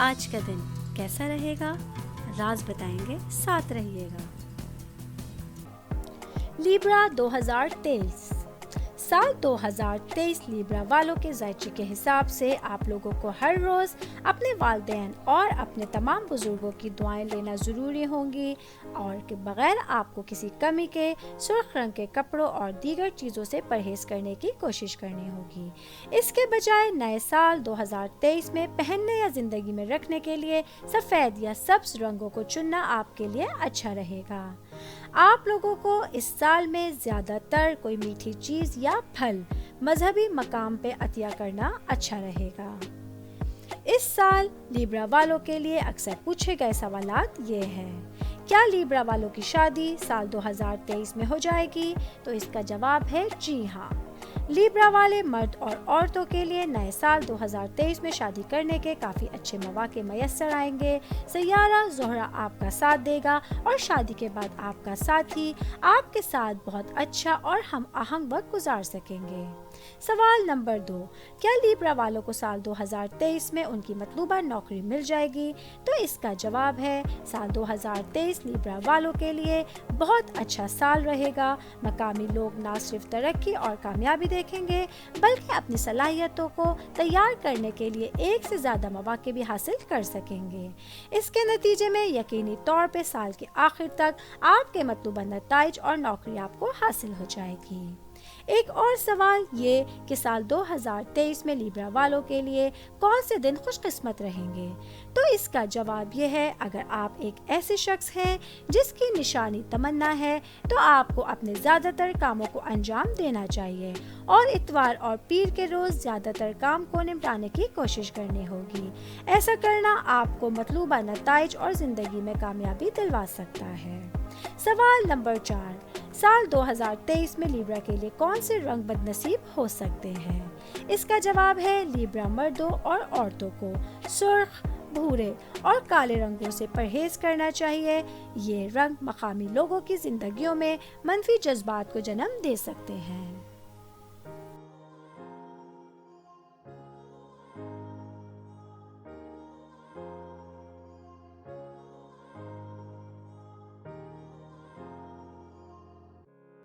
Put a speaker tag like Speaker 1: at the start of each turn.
Speaker 1: آج کا دن کیسا رہے گا؟ راز بتائیں گے، ساتھ رہیے گا۔ لیبرا 2023 سال 2023 لیبرا والوں کے ذائقے کے حساب سے آپ لوگوں کو ہر روز اپنے والدین اور اپنے تمام بزرگوں کی دعائیں لینا ضروری ہوں گی، اور کہ بغیر آپ کو کسی کمی کے سرخ رنگ کے کپڑوں اور دیگر چیزوں سے پرہیز کرنے کی کوشش کرنی ہوگی۔ اس کے بجائے نئے سال 2023 میں پہننے یا زندگی میں رکھنے کے لیے سفید یا سبز رنگوں کو چننا آپ کے لیے اچھا رہے گا۔ آپ لوگوں کو اس سال میں زیادہ تر کوئی میٹھی چیز یا پھل مذہبی مقام پہ عطیہ کرنا اچھا رہے گا۔ اس سال لیبرا والوں کے لیے اکثر پوچھے گئے سوالات یہ ہیں: کیا لیبرا والوں کی شادی سال 2023 میں ہو جائے گی؟ تو اس کا جواب ہے جی ہاں۔ لیبرا والے مرد اور عورتوں کے لیے نئے سال 2023 میں شادی کرنے کے کافی اچھے مواقع میسر آئیں گے۔ سیارہ زہرہ آپ کا ساتھ دے گا اور شادی کے بعد آپ کا ساتھی آپ کے ساتھ بہت اچھا اور ہم آہنگ وقت گزار سکیں گے۔ سوال نمبر 2، کیا لیبرا والوں کو سال 2023 میں ان کی مطلوبہ نوکری مل جائے گی؟ تو اس کا جواب ہے سال 2023 لیبرا والوں کے لیے بہت اچھا سال رہے گا۔ مقامی لوگ نہ صرف ترقی اور کامیابی دیکھیں گے بلکہ اپنی صلاحیتوں کو تیار کرنے کے لیے ایک سے زیادہ مواقع بھی حاصل کر سکیں گے۔ اس کے نتیجے میں یقینی طور پہ سال کے آخر تک آپ کے مطلوبہ نتائج اور نوکری آپ کو حاصل ہو جائے گی۔ ایک اور سوال یہ کہ سال 2023 میں لیبرا والوں کے لیے کون سے دن خوش قسمت رہیں گے؟ تو اس کا جواب یہ ہے، اگر آپ ایک ایسے شخص ہیں جس کی نشانی تمنا ہے تو آپ کو اپنے زیادہ تر کاموں کو انجام دینا چاہیے اور اتوار اور پیر کے روز زیادہ تر کام کو نمٹانے کی کوشش کرنی ہوگی۔ ایسا کرنا آپ کو مطلوبہ نتائج اور زندگی میں کامیابی دلوا سکتا ہے۔ سوال نمبر 4، سال 2023 میں لیبرا کے لیے کون سے رنگ بد نصیب ہو سکتے ہیں؟ اس کا جواب ہے لیبرا مردوں اور عورتوں کو سرخ، بھورے اور کالے رنگوں سے پرہیز کرنا چاہیے۔ یہ رنگ مقامی لوگوں کی زندگیوں میں منفی جذبات کو جنم دے سکتے ہیں۔